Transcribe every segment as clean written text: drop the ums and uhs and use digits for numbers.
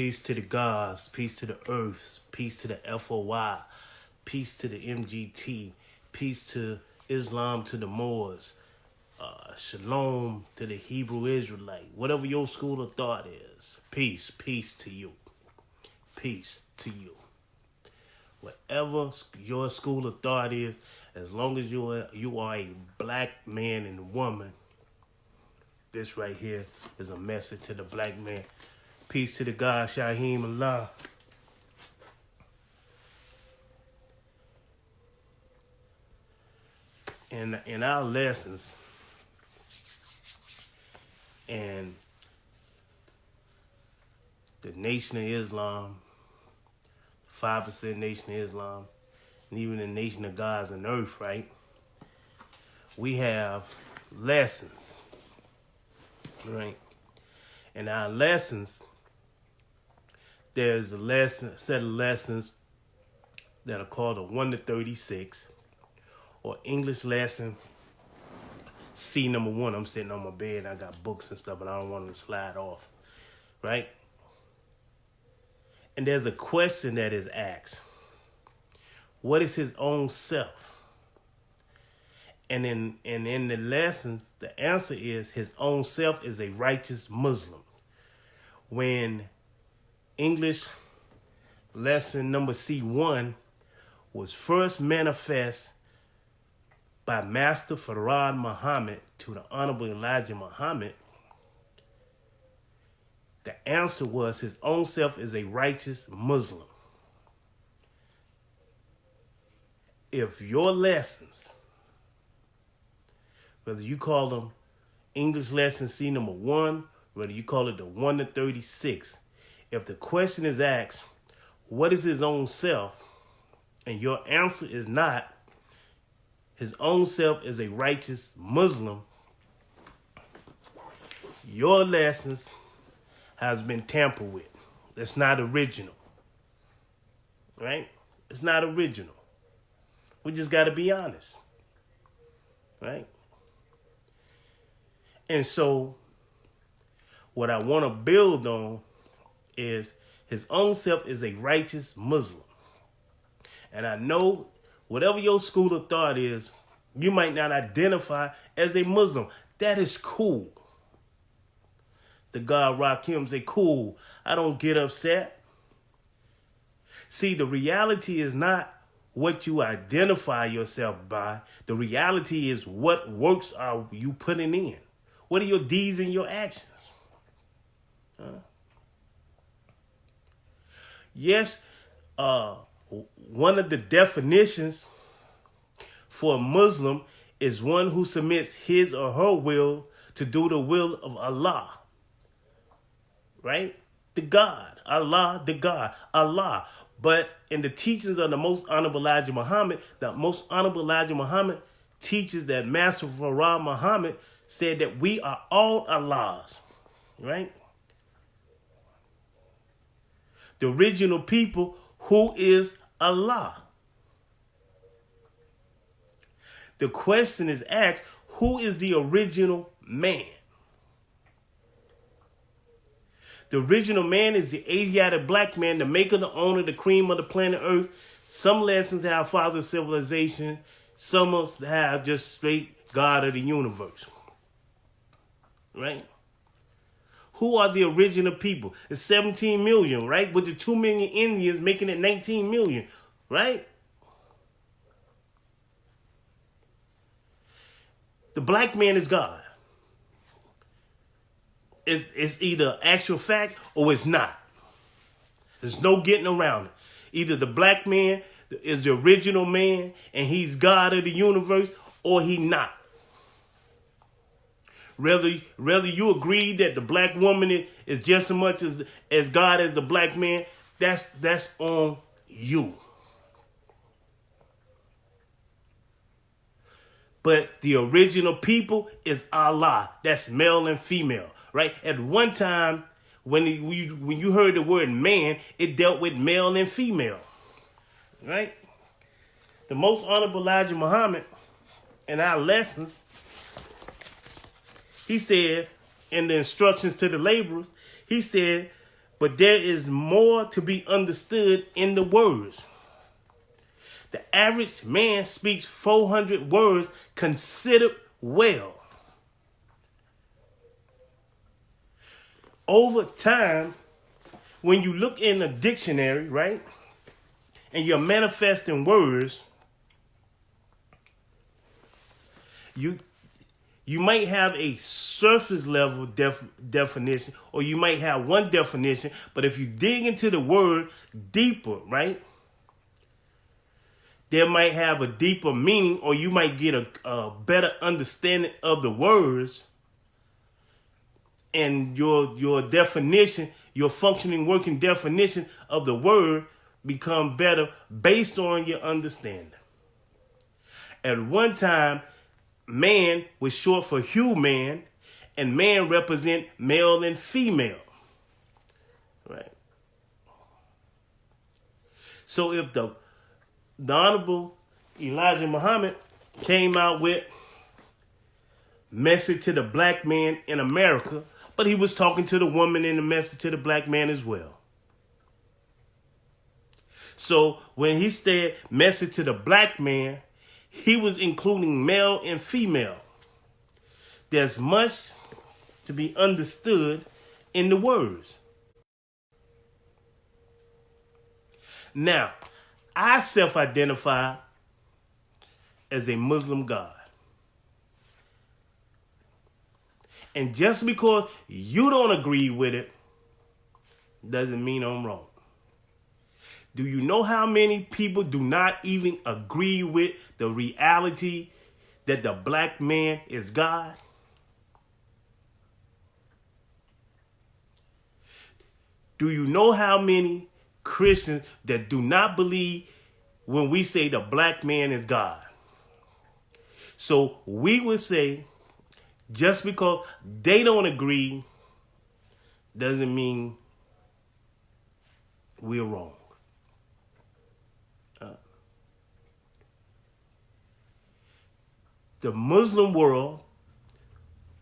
Peace to the gods, peace to the earths, peace to the FOI, peace to the M.G.C, peace to Islam, to the Moors, shalom to the Hebrew Israelite. Whatever your school of thought is, peace to you. Peace to you. Whatever your school of thought is, as long as you are a black man and woman, this right here is a message to the black man. Peace to the God, Shaheem Allah. In our lessons, and the Nation of Islam, 5% Nation of Islam, and even the Nation of Gods and Earth, right? We have lessons, right? And our lessons, there's a set of lessons that are called a 1 to 36, or English lesson C number 1. I'm sitting on my bed, I got books and stuff, and I don't want them to slide off, right? And there's a question that is asked. What is his own self? And in the lessons, the answer is his own self is a righteous Muslim. When English lesson number C1 was first manifest by Master Farad Muhammad to the Honorable Elijah Muhammad, the answer was his own self is a righteous Muslim. If your lessons, whether you call them English lesson C number 1, whether you call it the 1 to 36, if the question is asked, what is his own self? And your answer is not, his own self is a righteous Muslim, your lessons has been tampered with. It's not original. Right? It's not original. We just got to be honest. Right? And so, what I want to build on is his own self is a righteous Muslim. And I know whatever your school of thought is, you might not identify as a Muslim. That is cool. The God Rakim say, cool, I don't get upset. See, the reality is not what you identify yourself by. The reality is what works are you putting in. What are your deeds and your actions? Yes, one of the definitions for a Muslim is one who submits his or her will to do the will of Allah. Right? The God. Allah, the God. Allah. But in the teachings of the Most Honorable Elijah Muhammad, the Most Honorable Elijah Muhammad teaches that Master Farad Muhammad said that we are all Allahs. Right? The original people, who is Allah? The question is asked, who is the original man? The original man is the Asiatic black man, the maker, the owner, the cream of the planet Earth. Some lessons have father civilization. Some have just straight God of the universe. Right? Who are the original people? It's 17 million, right? With the 2 million Indians making it 19 million, right? The black man is God. It's either actual fact or it's not. There's no getting around it. Either the black man is the original man and he's God of the universe, or he not. Whether you agree that the black woman is just as much as God as the black man, that's on you. But the original people is Allah. That's male and female, right? At one time, when you heard the word man, it dealt with male and female, right? The Most Honorable Elijah Muhammad in our lessons, he said in the instructions to the laborers, he said, But there is more to be understood in the words. The average man speaks 400 words considered well. Over time, when you look in a dictionary, right, and you're manifesting words, you might have a surface level definition, or you might have one definition, but if you dig into the word deeper, right, there might have a deeper meaning, or you might get a better understanding of the words, and your definition, your functioning working definition of the word become better based on your understanding. At one time, man was short for human, and man represent male and female. Right? So if the Honorable Elijah Muhammad came out with message to the black man in America, but he was talking to the woman in the message to the black man as well. So when he said message to the black man, he was including male and female. There's much to be understood in the words. Now, I self-identify as a Muslim God. And just because you don't agree with it doesn't mean I'm wrong. Do you know how many people do not even agree with the reality that the black man is God? Do you know how many Christians that do not believe when we say the black man is God? So we would say, just because they don't agree doesn't mean we're wrong. The Muslim world,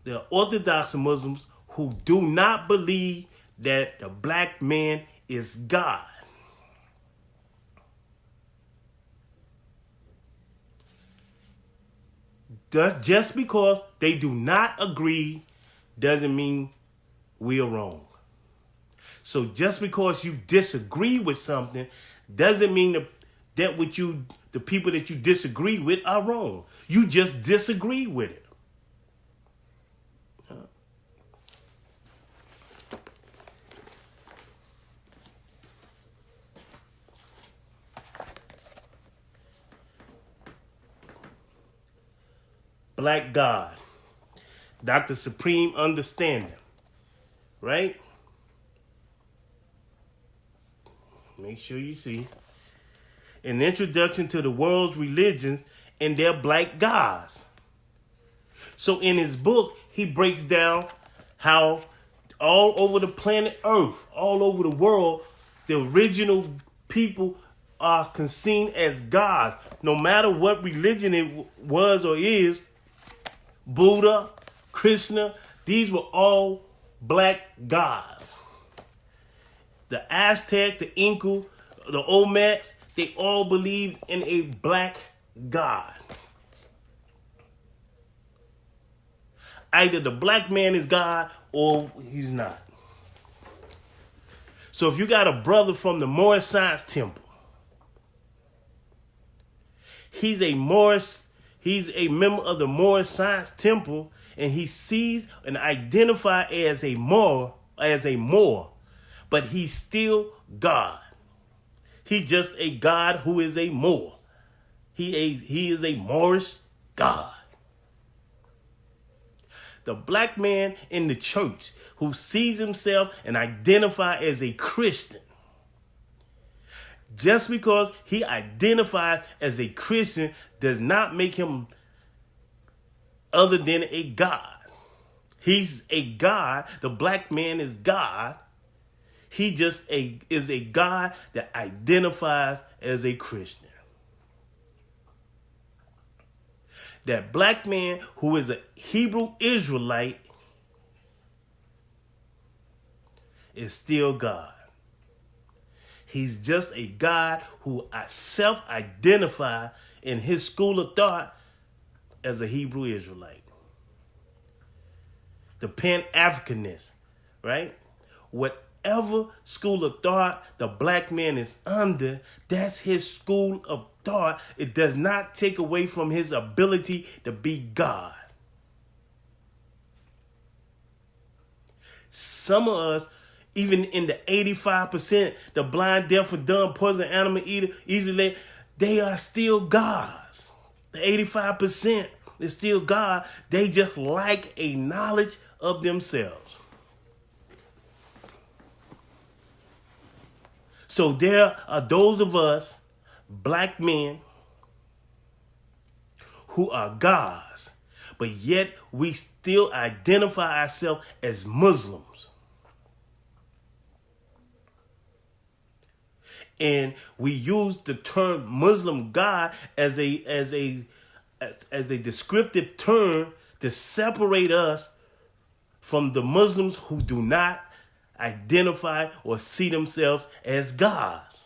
the Orthodox Muslims who do not believe that the black man is God, just because they do not agree doesn't mean we are wrong. So just because you disagree with something doesn't mean that the people that you disagree with are wrong. You just disagree with it. Black God, Dr. Supreme Understanding, right? Make sure you see. An introduction to the world's religions and their black gods. So in his book, he breaks down how all over the planet Earth, all over the world, the original people are seen as gods. No matter what religion it was or is, Buddha, Krishna, these were all black gods. The Aztec, the Inca, the Olmecs, they all believed in a black god. Either the black man is God or he's not. So if you got a brother from the Moorish Science Temple, he's a member of the Moorish Science Temple, and he sees and identifies as a Moor, but he's still God. He's just a God who is a Moor. He is a Moorish God. The black man in the church who sees himself and identifies as a Christian, just because he identifies as a Christian does not make him other than a God. He's a God. The black man is God. He just is a God that identifies as a Christian. That black man who is a Hebrew Israelite is still God. He's just a God who self-identified in his school of thought as a Hebrew Israelite. The Pan-Africanist, right? Whatever school of thought the black man is under, that's his school of thought. It does not take away from his ability to be God. Some of us, even in the 85%, the blind, deaf, and dumb, poison, animal eater, easily, they are still gods. The 85% is still God. They just lack a knowledge of themselves. So there are those of us, black men, who are gods, but yet we still identify ourselves as Muslims. And we use the term Muslim God as a descriptive term to separate us from the Muslims who do not identify or see themselves as gods.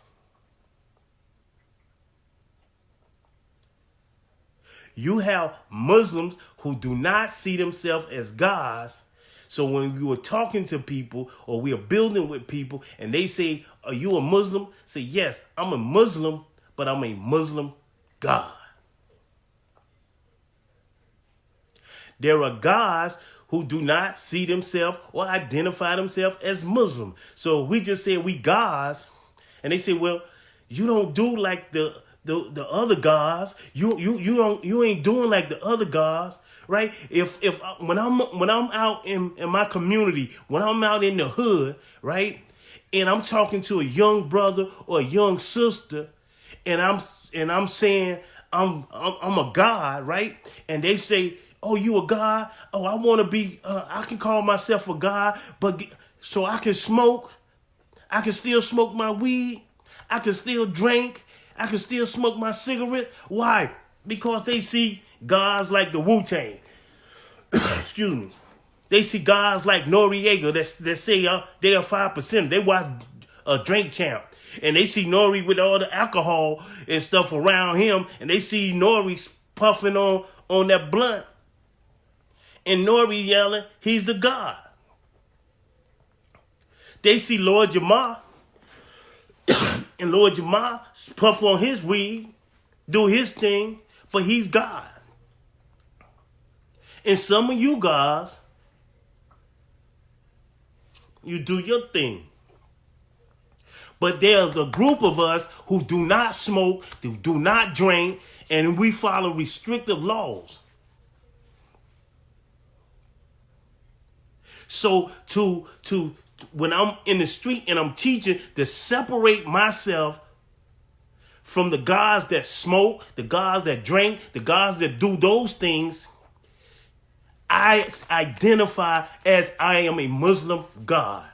You have Muslims who do not see themselves as gods. So when you are talking to people or we are building with people and they say, are you a Muslim? Say, yes, I'm a Muslim, but I'm a Muslim God. There are gods who do not see themselves or identify themselves as Muslim. So we just say we gods, and they say, well, you don't do like the other gods. You ain't doing like the other gods, right? If when I'm out in my community, when I'm out in the hood, right, and I'm talking to a young brother or a young sister, and I'm saying I'm a god, right? And they say, oh, you a god? Oh, I want to be. I can call myself a god, but so I can smoke. I can still smoke my weed. I can still drink. I can still smoke my cigarette. Why? Because they see gods like the Wu-Tang. Excuse me. They see guys like Noriega that say they are 5%. They watch Drink Champ. And they see Nori with all the alcohol and stuff around him. And they see Nori puffing on that blunt. And Nori yelling, he's the God. They see Lord Jamar. And Lord Jamar puff on his weed, do his thing, but he's God. And some of you guys, you do your thing. But there's a group of us who do not smoke, who do not drink, and we follow restrictive laws. So when I'm in the street and I'm teaching to separate myself from the guys that smoke, the guys that drink, the guys that do those things, I identify as I am a Muslim God.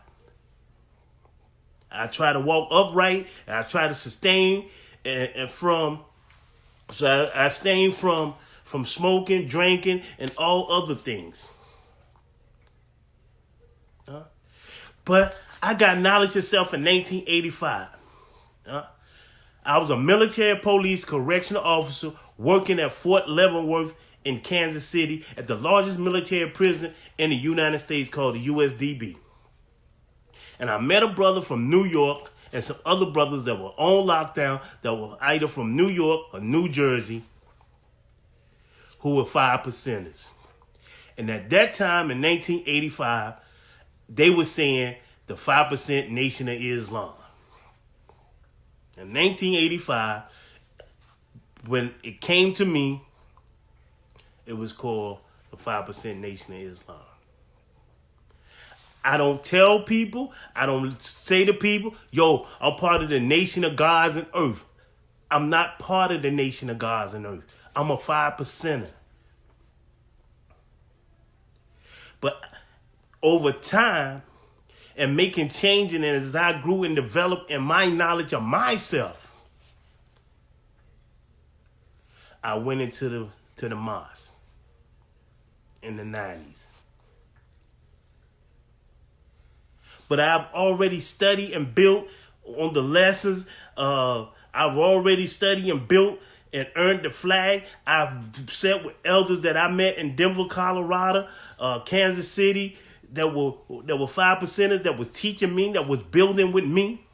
I try to walk upright, and I try to sustain I abstain from smoking, drinking, and all other things. But I got knowledge of self in 1985. I was a military police correctional officer working at Fort Leavenworth in Kansas City at the largest military prison in the United States called the USDB. And I met a brother from New York and some other brothers that were on lockdown that were either from New York or New Jersey who were 5%ers. And at that time in 1985, they were saying the 5% Nation of Islam. In 1985, when it came to me, it was called the 5% Nation of Islam. I don't tell people, I don't say to people, yo, I'm part of the nation of gods and earth. I'm not part of the nation of gods and earth. I'm a 5%er. But over time, and making changes, and as I grew and developed in my knowledge of myself, I went into the mosque in the 90s. but I've already studied and built on the lessons. I've already studied and built and earned the flag. I've sat with elders that I met in Denver, Colorado, Kansas City, that were 5%ers, that was teaching me, that was building with me.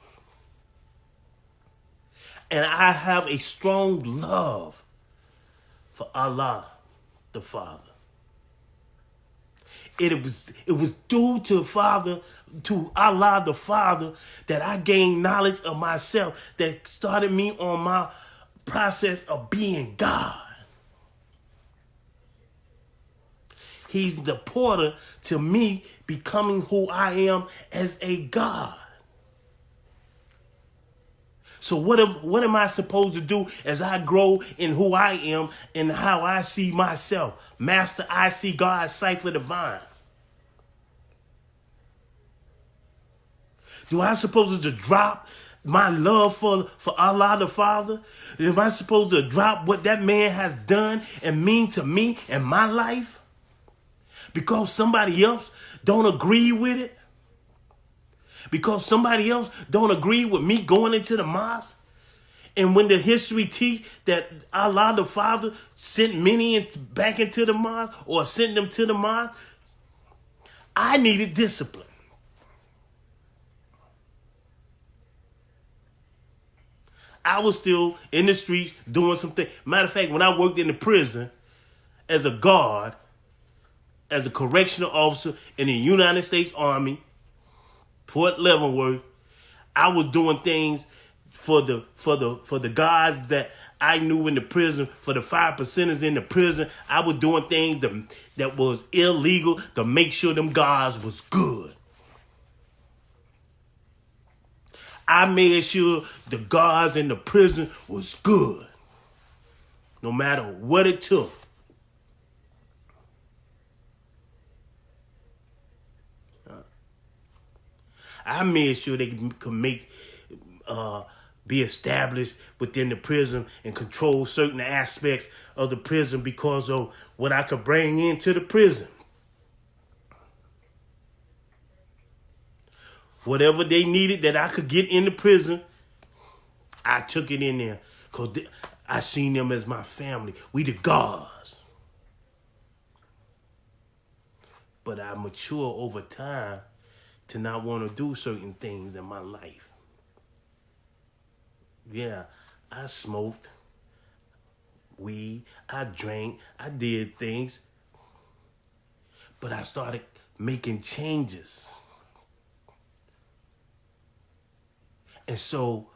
And I have a strong love for Allah, the Father. It was due to Allah the Father, that I gained knowledge of myself, that started me on my process of being God. He's the porter to me becoming who I am as a God. So what am I supposed to do as I grow in who I am and how I see myself? Master, I see God, cipher divine. Do I supposed to drop my love for Allah the Father? Am I supposed to drop what that man has done and mean to me and my life? Because somebody else don't agree with it? Because somebody else don't agree with me going into the mosque? And when the history teach that Allah the Father sent many back into the mosque or sent them to the mosque, I needed discipline. I was still in the streets doing something. Matter of fact, when I worked in the prison as a guard, as a correctional officer in the United States Army, Fort Leavenworth, I was doing things for the guys that I knew in the prison, for the 5%ers in the prison. I was doing things that was illegal to make sure them guys was good. I made sure the guards in the prison was good, no matter what it took. I made sure they could be established within the prison and control certain aspects of the prison because of what I could bring into the prison. Whatever they needed that I could get in the prison, I took it in there because I seen them as my family. We the guards. But I mature over time to not want to do certain things in my life. Yeah, I smoked weed, I drank, I did things, but I started making changes. And so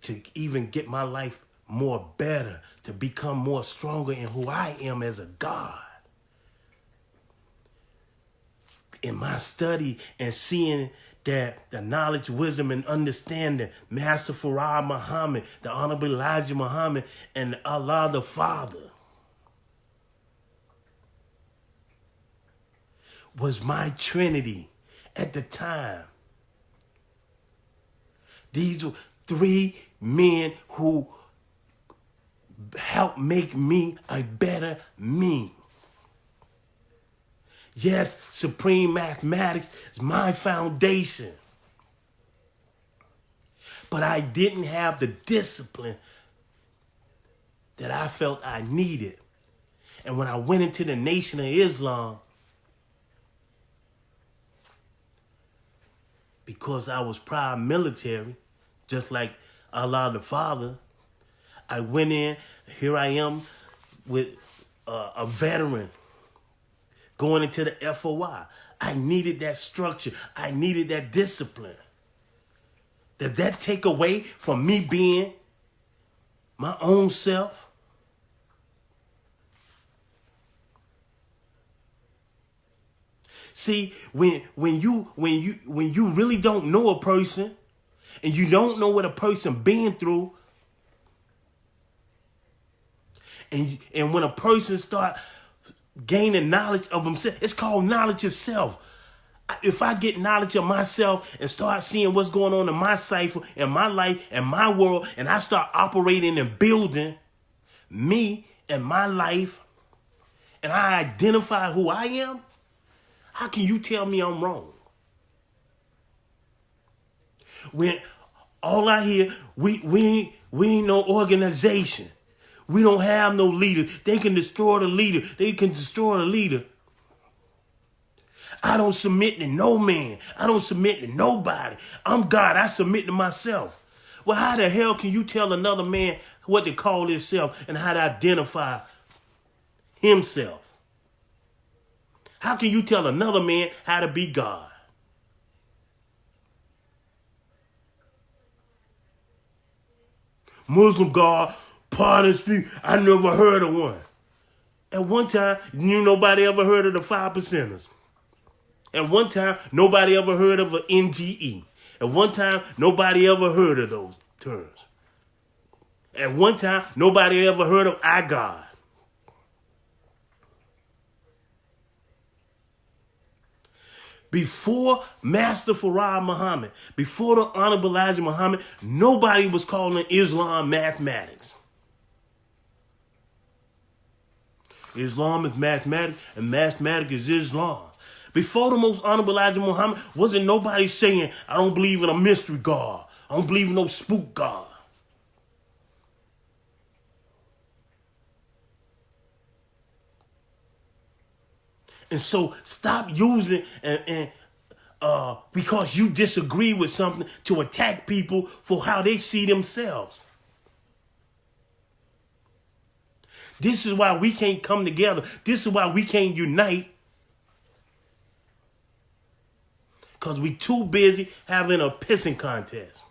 to even get my life more better, to become more stronger in who I am as a God, in my study and seeing that the knowledge, wisdom, and understanding, Master Farah Muhammad, the Honorable Elijah Muhammad, and Allah the Father was my Trinity at the time. These were three men who helped make me a better me. Yes, supreme mathematics is my foundation. But I didn't have the discipline that I felt I needed. And when I went into the Nation of Islam, because I was prior military, just like Allah the Father, I went in, here I am with a veteran going into the FOI. I needed that structure. I needed that discipline. Does that take away from me being my own self? See, when you really don't know a person and you don't know what a person been through, and when a person start gaining knowledge of himself, it's called knowledge of self. If I get knowledge of myself and start seeing what's going on in my cipher, in my life, and my world, and I start operating and building me and my life, and I identify who I am, how can you tell me I'm wrong? When all I hear, we ain't no organization. We don't have no leader. They can destroy the leader. They can destroy the leader. I don't submit to no man. I don't submit to nobody. I'm God. I submit to myself. Well, how the hell can you tell another man what to call himself and how to identify himself? How can you tell another man how to be God? Muslim God, pardon speak. I never heard of one. At one time, nobody ever heard of the 5%ers. At one time, nobody ever heard of an M.G.C. At one time, nobody ever heard of those terms. At one time, nobody ever heard of I God. Before Master Farah Muhammad, before the Honorable Elijah Muhammad, nobody was calling Islam mathematics. Islam is mathematics, and mathematics is Islam. Before the most Honorable Elijah Muhammad, wasn't nobody saying, I don't believe in a mystery God. I don't believe in no spook God. And so stop using and because you disagree with something to attack people for how they see themselves. This is why we can't come together. This is why we can't unite. Because we too busy having a pissing contest.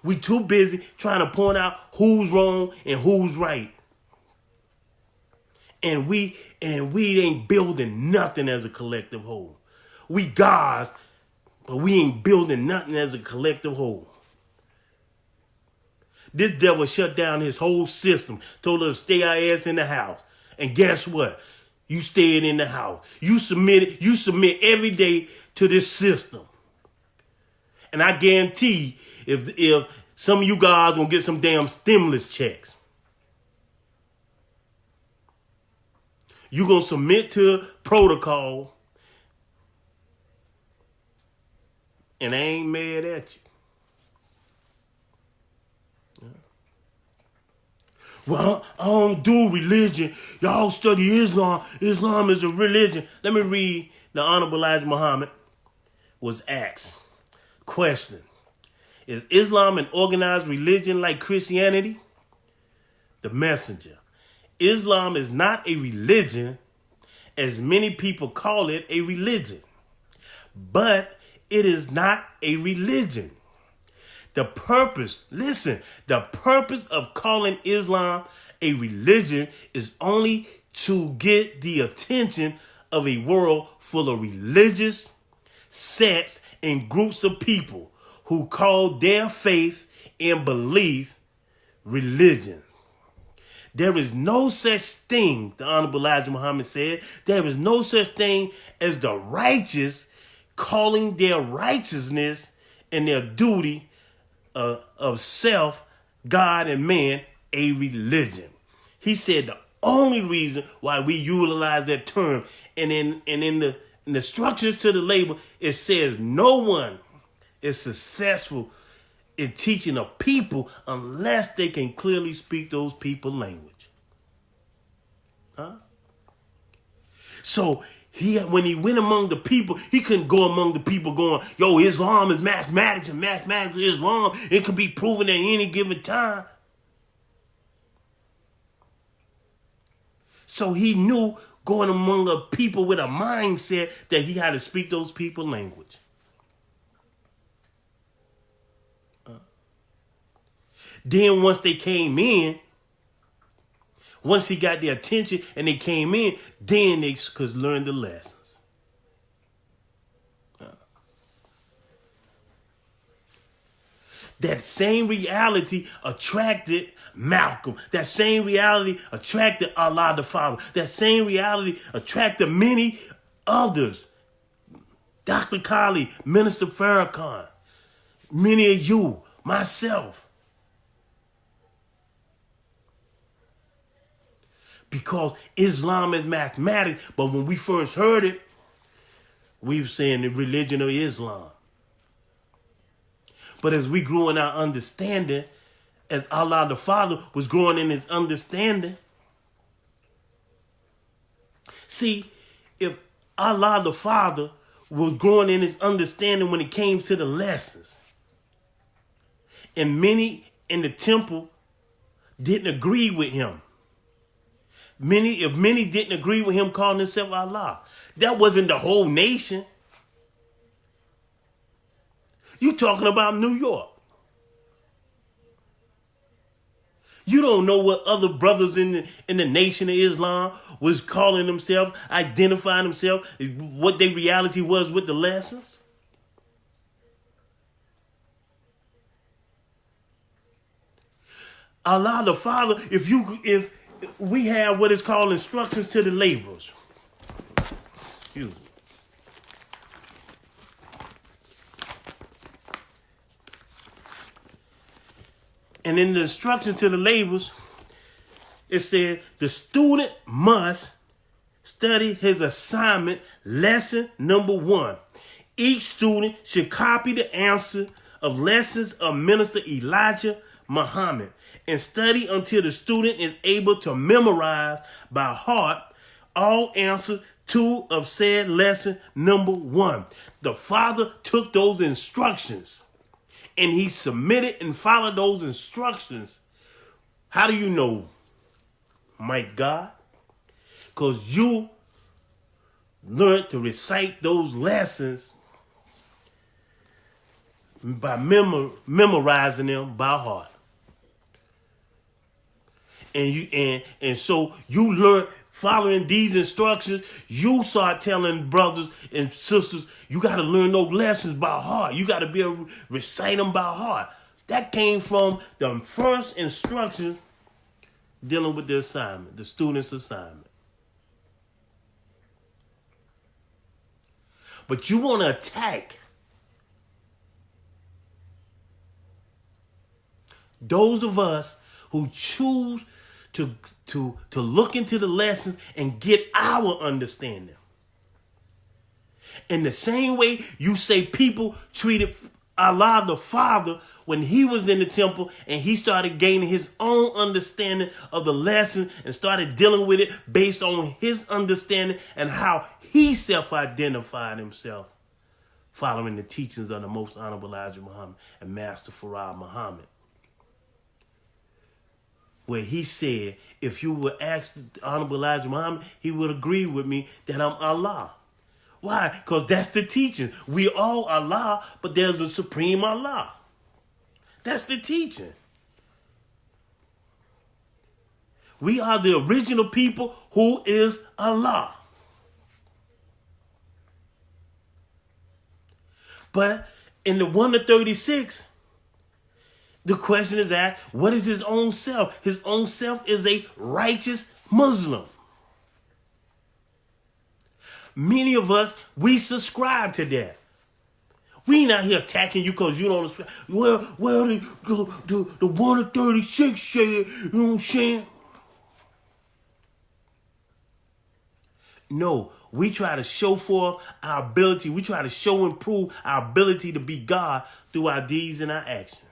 We too busy trying to point out who's wrong and who's right. And we ain't building nothing as a collective whole. We gods, but we ain't building nothing as a collective whole. This devil shut down his whole system, told us to stay our ass in the house. And guess what? You stayed in the house. You submit every day to this system. And I guarantee if some of you guys gonna get some damn stimulus checks, you gonna submit to protocol, and I ain't mad at you. Well, I don't do religion. Y'all study Islam. Islam is a religion. Let me read the Honorable Elijah Muhammad was asked. Question. Is Islam an organized religion like Christianity? The messenger. Islam is not a religion as many people call it a religion. But it is not a religion. The purpose of calling Islam a religion is only to get the attention of a world full of religious sects and groups of people who call their faith and belief religion. There is no such thing, the Honorable Elijah Muhammad said, there is no such thing as the righteous calling their righteousness and their duty of self, God, and man a religion. He said the only reason why we utilize that term, and in the structures to the label, it says no one is successful in teaching a people unless they can clearly speak those people's language. Huh? So when he went among the people, he couldn't go among the people going, yo, Islam is mathematics and mathematics is Islam. It could be proven at any given time. So he knew going among the people with a mindset that he had to speak those people's language. Then once they came in, once he got their attention and they came in, then they could learn the lessons. That same reality attracted Malcolm. That same reality attracted Allah the Father. That same reality attracted many others. Dr. Kali, Minister Farrakhan, many of you, myself. Because Islam is mathematics, but when we first heard it, we were saying the religion of Islam. But as we grew in our understanding, as Allah the Father was growing in his understanding, see, if Allah the Father was growing in his understanding when it came to the lessons, and many in the temple didn't agree with him. If many didn't agree with him calling himself Allah, that wasn't the whole nation. You talking about New York. You don't know what other brothers in the Nation of Islam was calling themselves, identifying themselves, what their reality was with the lessons. Allah the Father, if we have what is called instructions to the laborers. Excuse me. And in the instruction to the laborers, it said the student must study his assignment, lesson number 1. Each student should copy the answer of lessons of Minister Elijah Muhammad and study until the student is able to memorize by heart all answers to of said lesson number 1. The Father took those instructions and he submitted and followed those instructions. How do you know, my God? Because you learned to recite those lessons by memorizing them by heart. And so you learn following these instructions, you start telling brothers and sisters, you got to learn those lessons by heart. You got to be able to recite them by heart. That came from the first instruction dealing with the assignment, the student's assignment. But you want to attack those of us who choose to look into the lessons and get our understanding. In the same way you say people treated Allah the Father when he was in the temple and he started gaining his own understanding of the lesson and started dealing with it based on his understanding and how he self-identified himself following the teachings of the Most Honorable Elijah Muhammad and Master Farad Muhammad. Where he said, if you would ask Honorable Elijah Muhammad, he would agree with me that I'm Allah. Why? Because that's the teaching. We all Allah, but there's a supreme Allah. That's the teaching. We are the original people who is Allah. But in the 1 to 36, the question is asked, what is his own self? His own self is a righteous Muslim. Many of us, we subscribe to that. We not here attacking you because you don't subscribe. Well, the 1 to 36 said, you know what I'm saying? No, we try to show forth our ability. We try to show and prove our ability to be God through our deeds and our actions.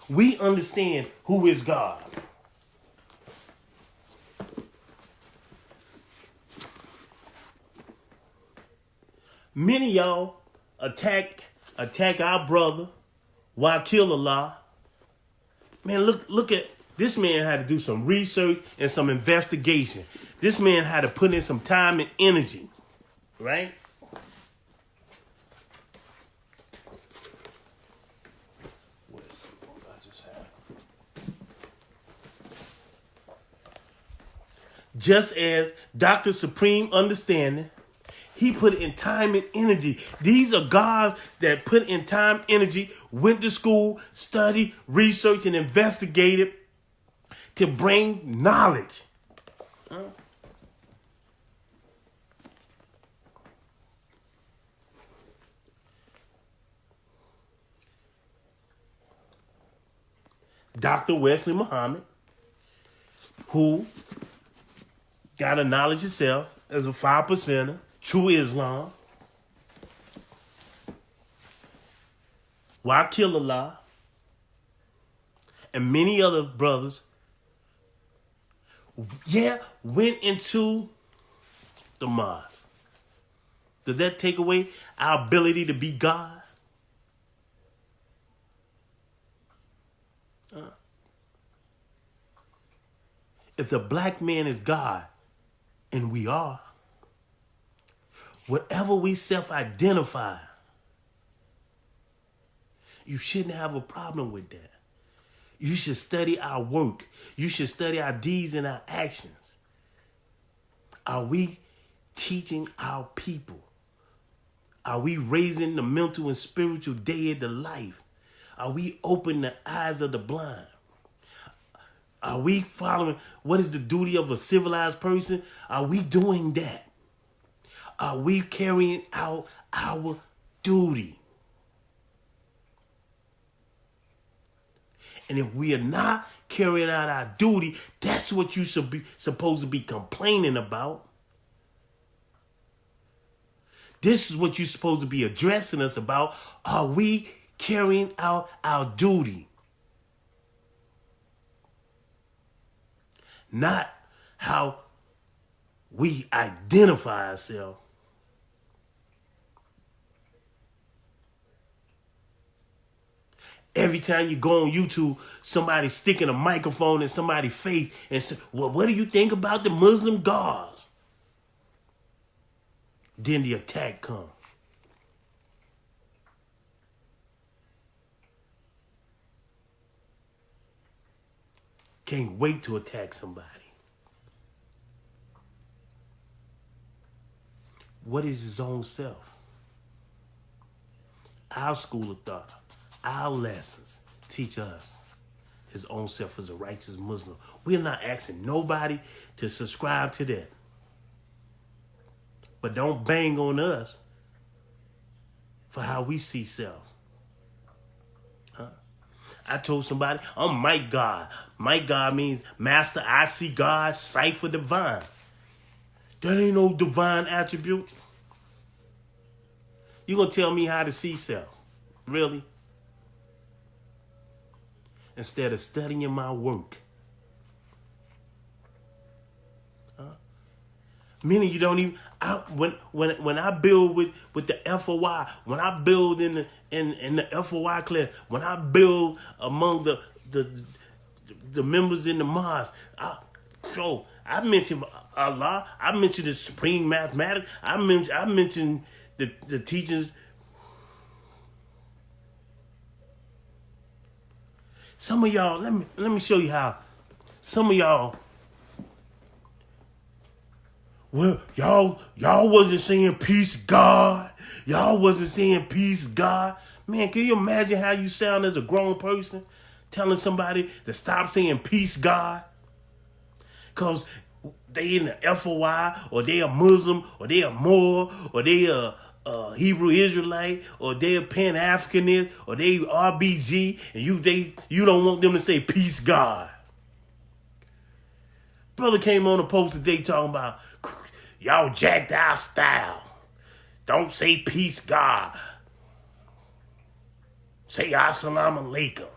We understand who is God. Many of y'all attack our brother, kill Allah. Man, look at this man had to do some research and some investigation. This man had to put in some time and energy, right? Just as Dr. Supreme Understanding, he put in time and energy. These are guys that put in time, energy, went to school, studied, researched, and investigated to bring knowledge. Dr. Wesley Muhammad, who got a knowledge itself as a 5%er, true Islam. Why Killallah and many other brothers, went into the mosque. Did that take away our ability to be God? If the black man is God, and we are, whatever we self-identify, you shouldn't have a problem with that. You should study our work. You should study our deeds and our actions. Are we teaching our people? Are we raising the mental and spiritual dead to life? Are we opening the eyes of the blind? Are we following what is the duty of a civilized person? Are we doing that? Are we carrying out our duty? And if we are not carrying out our duty, that's what you should be supposed to be complaining about. This is what you're supposed to be addressing us about. Are we carrying out our duty? Not how we identify ourselves. Every time you go on YouTube, somebody sticking a microphone in somebody's face and say, well, what do you think about the Muslim gods? Then the attack comes. Can't wait to attack somebody. What is his own self? Our school of thought, our lessons teach us his own self as a righteous Muslim. We're not asking nobody to subscribe to that. But don't bang on us for how we see self. I told somebody, I'm Mike God. Mike God means master, I see God, cipher divine. That ain't no divine attribute. You gonna tell me how to see self? Really? Instead of studying my work. Meaning you don't even, when I build with the FOI, when I build in the FOI class, when I build among the members in the mosque, I mentioned Allah, I mentioned the supreme mathematics, I mentioned the teachings. Some of y'all, let me show you how. Some of y'all, well, y'all wasn't saying peace, God. Y'all wasn't saying peace, God. Man, can you imagine how you sound as a grown person telling somebody to stop saying peace, God? Because they in the FOI, or they a Muslim, or they a Moor, or they a Hebrew Israelite, or they a Pan-Africanist, or they RBG, and you don't want them to say peace, God. Brother came on a post today talking about, y'all jacked our style. Don't say peace, God. Say assalamu alaikum.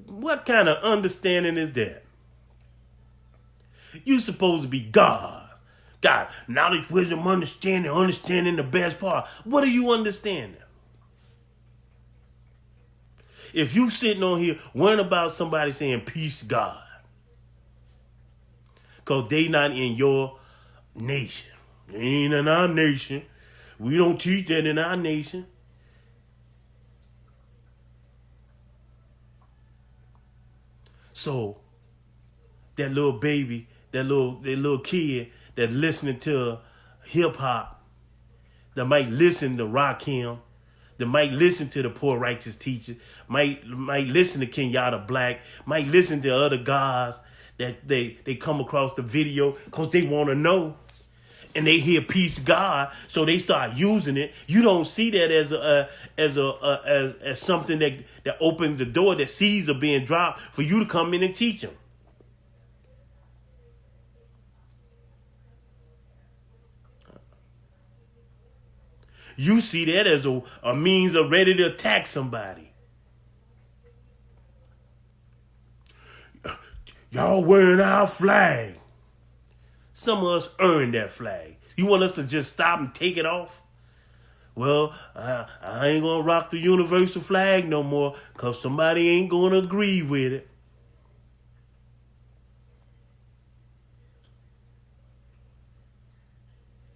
What kind of understanding is that? You supposed to be God. God, knowledge, wisdom, understanding the best part. What are you understanding? If you sitting on here worrying about somebody saying peace, God, because they not in your nation. They ain't in our nation. We don't teach that in our nation. So that little baby, that little kid that's listening to hip hop, that might listen to Rakim, that might listen to the poor righteous teachers, might listen to Kenyatta Black, might listen to other guys that they come across the video because they want to know. And they hear peace God, so they start using it. You don't see that as something that opens the door, that seeds are being dropped for you to come in and teach them. You see that as a means of ready to attack somebody. Y'all wearing our flag. Some of us earned that flag. You want us to just stop and take it off? Well, I ain't gonna rock the universal flag no more because somebody ain't gonna agree with it.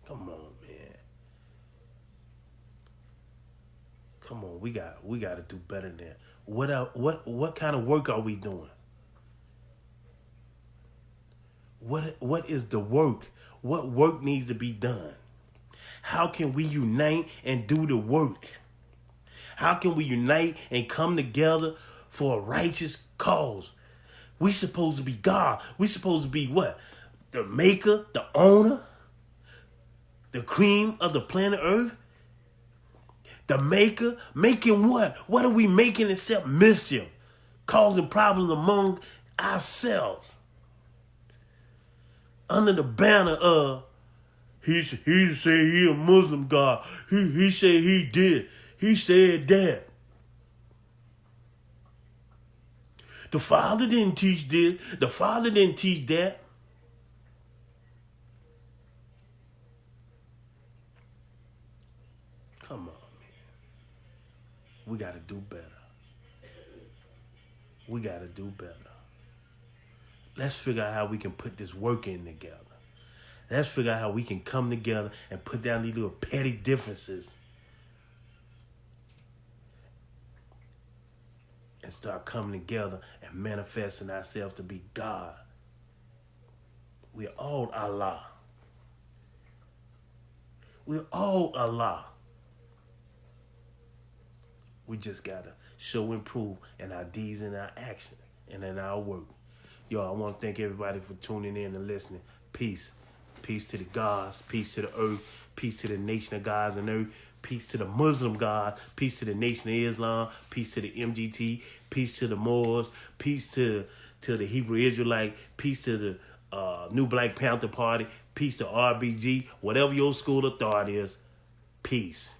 Come on, man. Come on, we got to do better than that. What kind of work are we doing? What is the work? What work needs to be done? How can we unite and do the work? How can we unite and come together for a righteous cause? We supposed to be God. We supposed to be what? The maker, the owner, the cream of the planet Earth? The maker? Making what? What are we making except mischief? Causing problems among ourselves. Under the banner of he said he a Muslim God. He said he did. He said that. The Father didn't teach this. The Father didn't teach that. Come on, man. We got to do better. We got to do better. Let's figure out how we can put this work in together. Let's figure out how we can come together and put down these little petty differences and start coming together and manifesting ourselves to be God. We're all Allah. We're all Allah. We just got to show and prove in our deeds and our action and in our work. Yo, I want to thank everybody for tuning in and listening. Peace. Peace to the gods. Peace to the earth. Peace to the nation of gods and earth. Peace to the Muslim God. Peace to the Nation of Islam. Peace to the M.G.C. Peace to the Moors. Peace to the Hebrew Israelite. Peace to the New Black Panther Party. Peace to RBG. Whatever your school of thought is. Peace.